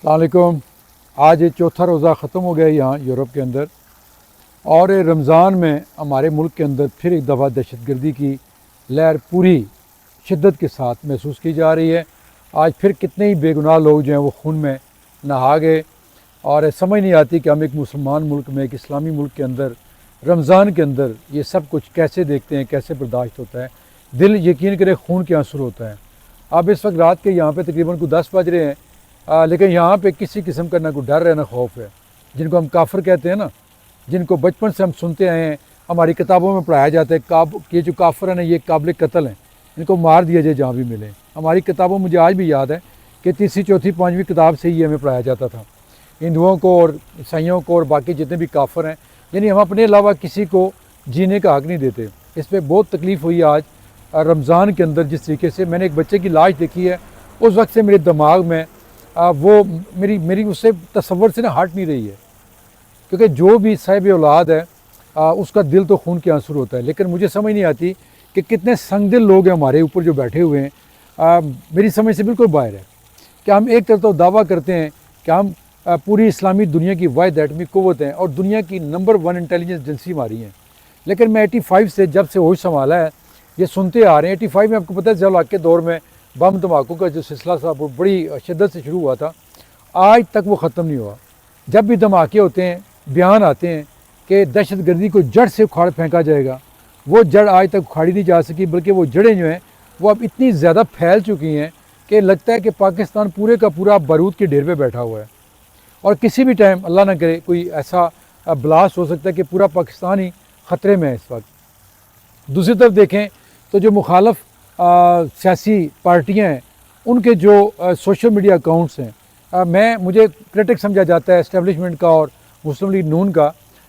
अस्सलाम वालेकुम। आज ये चौथा रोज़ा ख़त्म हो गया यहाँ यूरोप के अंदर, और रमज़ान में हमारे मुल्क के अंदर फिर एक दफ़ा दहशतगर्दी की लहर पूरी शिद्दत के साथ महसूस की जा रही है। आज फिर कितने ही बेगुनाह लोग जो हैं वो खून में नहा गए, और समझ नहीं आती कि हम एक मुसलमान मुल्क में, एक इस्लामी मुल्क के अंदर रमज़ान के अंदर ये सब कुछ कैसे देखते हैं, कैसे बर्दाश्त होता है। दिल यकीन करे खून के आंसू होता है। अब इस वक्त रात के यहाँ पे तकरीबन को 10 बज रहे हैं, लेकिन यहाँ पे किसी किस्म का ना कोई डर है ना खौफ है। जिनको हम काफिर कहते हैं ना, जिनको बचपन से हम सुनते आए हैं, हमारी किताबों में पढ़ाया जाता है ये जो काफिर है ना, ये काबिल कत्ल हैं, इनको मार दिया जाए जहाँ भी मिले। हमारी किताबों में मुझे आज भी याद है कि तीसरी चौथी पाँचवीं किताब से ही हमें पढ़ाया जाता था, हिंदुओं को और ईसाइयों को और बाकी जितने भी काफिर हैं, यानी हम अपने अलावा किसी को जीने का हक नहीं देते। इस पर बहुत तकलीफ़ हुई आज रमज़ान के अंदर। जिस तरीके से मैंने एक बच्चे की लाश देखी है, उस वक्त से मेरे दिमाग में वो मेरी उससे तसव्वुर से ना हट नहीं रही है, क्योंकि जो भी साहिब औलाद है उसका दिल तो खून के आंसू होता है। लेकिन मुझे समझ नहीं आती कि कितने संगदिल लोग हैं हमारे ऊपर जो बैठे हुए हैं। मेरी समझ से बिल्कुल बाहर है कि हम एक तरफ तो दावा करते हैं कि हम पूरी इस्लामी दुनिया की वाहिद एटमी क़ुव्वत हैं और दुनिया की नंबर 1 इंटेलिजेंस एजेंसी हमारी हैं। लेकिन मैं 85 से जब से होश संभाला है ये सुनते आ रहे हैं। 85 में आपको पता है जब के दौर में बम धमाकों का जो सिलसिला था वो बड़ी शिद्दत से शुरू हुआ था, आज तक वो ख़त्म नहीं हुआ। जब भी धमाके होते हैं, बयान आते हैं कि दहशतगर्दी को जड़ से उखाड़ फेंका जाएगा, वो जड़ आज तक उखाड़ी नहीं जा सकी, बल्कि वो जड़ें जो हैं वो अब इतनी ज़्यादा फैल चुकी हैं कि लगता है कि पाकिस्तान पूरे का पूरा बारूद के ढेर पे बैठा हुआ है, और किसी भी टाइम अल्लाह ना करे कोई ऐसा ब्लास्ट हो सकता है कि पूरा पाकिस्तान ही ख़तरे में है इस वक्त। दूसरी तरफ देखें तो जो मुखालफ सियासी पार्टियां हैं, उनके जो सोशल मीडिया अकाउंट्स हैं, मुझे क्रिटिक समझा जाता है इस्टेब्लिशमेंट का और मुस्लिम लीग नून का,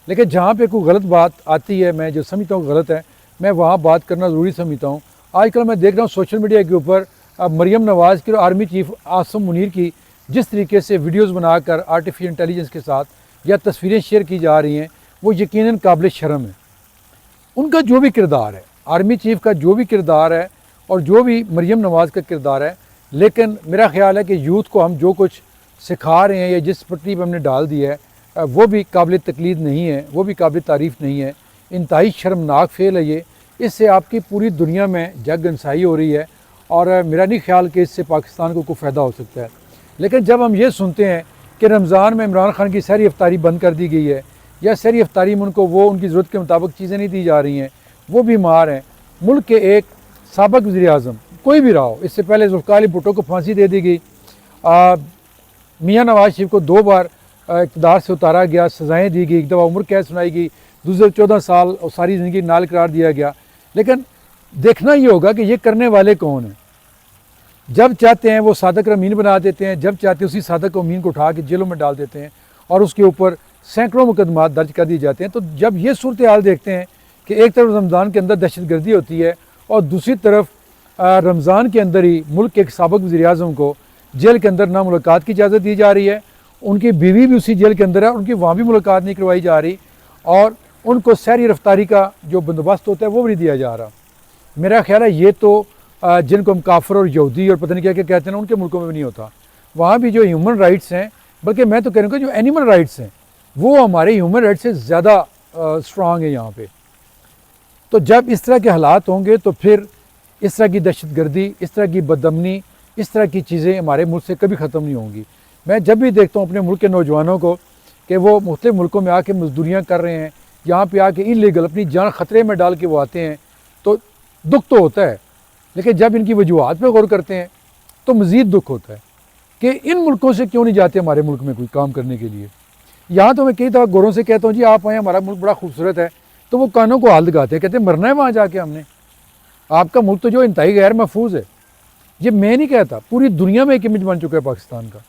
लेकिन जहाँ पे कोई गलत बात आती है, मैं जो समझता हूँ गलत है, मैं वहाँ बात करना ज़रूरी समझता हूँ। आजकल मैं देख रहा हूँ सोशल मीडिया के ऊपर मरीम नवाज़ की और आर्मी चीफ आसिम मुनीर की जिस तरीके से वीडियोज़ बनाकर आर्टिफिशियल इंटेलिजेंस के साथ या तस्वीरें शेयर की जा रही हैं, वो यकीनन काबिल शर्म है। उनका जो भी किरदार है, आर्मी चीफ का जो भी किरदार है और जो भी मरीम नवाज़ का किरदार है, लेकिन मेरा ख्याल है कि यूथ को हम जो कुछ सिखा रहे हैं या जिस पटरी पर हमने डाल दिया है वो भी काबिल तकलीद नहीं है, वो भी काबिल तारीफ़ नहीं है। इंतहाई शर्मनाक फेल है ये। इससे आपकी पूरी दुनिया में जग गंसाई हो रही है, और मेरा नहीं ख्याल कि इससे पाकिस्तान को कोई फ़ायदा हो सकता है। लेकिन जब हम ये सुनते हैं कि रमज़ान में इमरान खान की सहरी इफ्तारी बंद कर दी गई है, या सहरी इफ्तारी में उनको वो उनकी ज़रूरत के मुताबिक चीज़ें नहीं दी जा रही हैं, वो बीमार हैं, मुल्क के एक साबिक़ वज़ीर-ए-आज़म कोई भी रहा हो, इससे पहले ज़ुल्फ़िकार अली भुट्टो को फांसी दे दी गई, मियाँ नवाज़ शरीफ को 2 बार इक़्तिदार से उतारा गया, सज़ाएँ दी गई, एक दफ़ा उम्र कैद सुनाई गई, दूसरे 14 साल और सारी ज़िंदगी नाल करार दिया गया। लेकिन देखना ये होगा कि ये करने वाले कौन हैं। जब चाहते हैं वो सादक अमीन बना देते हैं, जब चाहते हैं उसी सादक अमीन को उठा के जेलों में डाल देते हैं और उसके ऊपर सैकड़ों मुकदमात दर्ज कर दिए जाते हैं। तो जब ये सूरत हाल देखते हैं कि एक तरफ रमज़ान के अंदर दहशतगर्दी होती है और दूसरी तरफ रमज़ान के अंदर ही मुल्क के एक साबिक़ वज़ीर-ए-आज़म को जेल के अंदर ना मुलाकात की इजाज़त दी जा रही है, उनकी बीवी भी उसी जेल के अंदर है, उनकी वहाँ भी मुलाकात नहीं करवाई जा रही, और उनको सहरी रफ्तारी का जो बंदोबस्त होता है वो भी नहीं दिया जा रहा। मेरा ख्याल है ये तो जिनको हम काफिर और यहूदी और पता नहीं क्या क्या कहते हैं, उनके मुल्कों में भी नहीं होता। वहाँ भी जो ह्यूमन राइट्स हैं, बल्कि मैं तो कह रहा हूँ कि जो एनिमल राइट्स हैं वो हमारे ह्यूमन राइट्स से ज़्यादा स्ट्रॉन्ग है यहाँ पे। तो जब इस तरह के हालात होंगे तो फिर इस तरह की दहशतगर्दी, इस तरह की बदअमनी, इस तरह की चीज़ें हमारे मुल्क से कभी ख़त्म नहीं होंगी। मैं जब भी देखता हूँ अपने मुल्क के नौजवानों को कि वो मुख्तलिफ मुल्कों में आके मजदूरियाँ कर रहे हैं, यहाँ पे आके इलीगल अपनी जान ख़तरे में डाल के वो आते हैं, तो दुख तो होता है। लेकिन जब इनकी वजूहात पर गौर करते हैं तो मज़ीद दुख होता है कि इन मुल्कों से क्यों नहीं जाते हमारे मुल्क में कोई काम करने के लिए। यहाँ तो मैं कई दफ़ा गौरों से कहता हूँ जी आप आए, हमारा मुल्क बड़ा खूबसूरत है, तो वो कानों को हाल दिखाते हैं, कहते हैं मरना है वहाँ जाके हमने। आपका मुल्क तो जो इंतहाई गैर महफूज है, ये मैं नहीं कहता, पूरी दुनिया में एक इमेज बन चुका है पाकिस्तान का।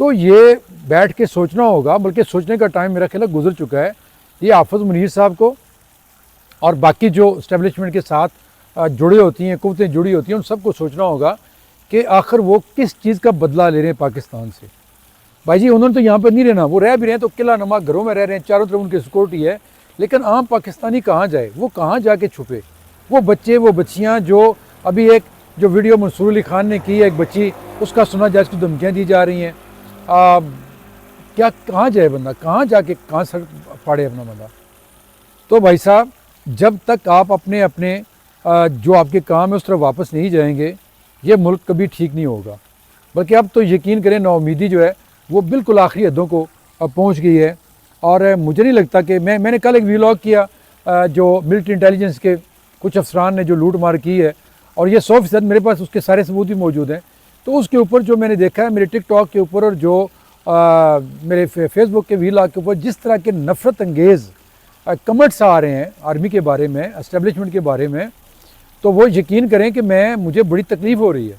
तो ये बैठ के सोचना होगा, बल्कि सोचने का टाइम मेरा ख्याल गुजर चुका है। ये हाफिज़ मुनीर साहब को और बाकी जो इस्टेब्लिशमेंट के साथ जुड़ी होती हैं, कुव्वतें जुड़ी होती हैं, उन सबको सोचना होगा कि आखिर वो किस चीज़ का बदला ले रहे हैं पाकिस्तान से। भाई जी उन्होंने तो यहाँ पर नहीं रहना, वो रह भी रहे हैं तो किला नुमा घरों में रह रहे हैं, चारों तरफ उनकी सिक्योरिटी है, लेकिन आम पाकिस्तानी कहाँ जाए, वो कहाँ जाके छुपे। वो बच्चे, वो बच्चियाँ जो अभी एक जो वीडियो मंसूर अली खान ने की है, एक बच्ची, उसका सुना जाए, उसको धमकियाँ दी जा रही हैं, کیا کہاں جائے بندہ, کہاں جا کے کہاں سر پھاڑے اپنا بندہ. تو بھائی صاحب جب تک آپ اپنے جو آپ کے کام ہے اس طرح واپس نہیں جائیں گے, یہ ملک کبھی ٹھیک نہیں ہوگا. بلکہ اب تو یقین کریں نا امیدی جو ہے وہ بالکل آخری حدوں کو پہنچ گئی ہے. اور مجھے نہیں لگتا کہ میں نے کل ایک ویلاگ کیا جو ملٹری انٹیلیجنس کے کچھ افسران نے جو لوٹ مار کی ہے, اور یہ 100% میرے پاس اس کے سارے ثبوت بھی موجود ہیں. تو اس کے اوپر جو میں نے دیکھا ہے میرے ٹک ٹاک کے اوپر اور جو میرے فیس بک کے ویلاگ کے اوپر جس طرح کے نفرت انگیز کمنٹس آ رہے ہیں آرمی کے بارے میں, اسٹیبلشمنٹ کے بارے میں, تو وہ یقین کریں کہ مجھے بڑی تکلیف ہو رہی ہے.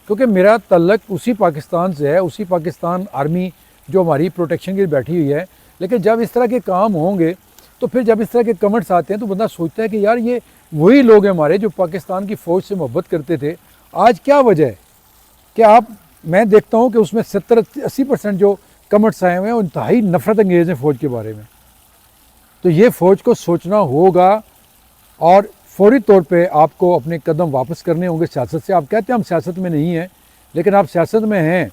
کیونکہ میرا تعلق اسی پاکستان سے ہے, اسی پاکستان آرمی جو ہماری پروٹیکشن کے لیے بیٹھی ہوئی ہے. لیکن جب اس طرح کے کام ہوں گے تو پھر جب اس طرح کے کمنٹس آتے ہیں تو بندہ سوچتا ہے کہ یار یہ وہی لوگ ہیں ہمارے جو پاکستان کی فوج سے محبت کرتے تھے. آج کیا وجہ ہے کہ میں دیکھتا ہوں کہ اس میں 70-80% جو کمنٹس آئے ہوئے ہیں انتہائی نفرت انگیز ہیں فوج کے بارے میں. تو یہ فوج کو سوچنا ہوگا اور فوری طور پہ آپ کو اپنے قدم واپس کرنے ہوں گے سیاست سے. آپ کہتے ہیں ہم سیاست میں نہیں ہیں, لیکن آپ سیاست میں ہیں,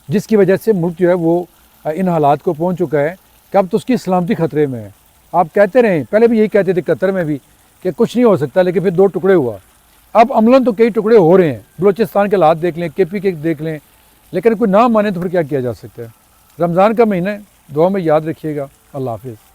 جس کی وجہ سے ملک جو ہے وہ ان حالات کو پہنچ چکا ہے کہ اب تو اس کی سلامتی خطرے میں ہے. آپ کہتے رہیں, پہلے بھی یہی کہتے تھے قطر میں بھی کہ کچھ نہیں ہو سکتا, لیکن پھر 2 ٹکڑے ہوا. اب عملاً تو کئی ٹکڑے ہو رہے ہیں, بلوچستان کے حالات دیکھ لیں, KP کے دیکھ لیں, لیکن کوئی نہ مانے تو پھر کیا کیا جا سکتا ہے. رمضان کا مہینہ ہے, دعا میں یاد رکھیے گا. اللہ حافظ.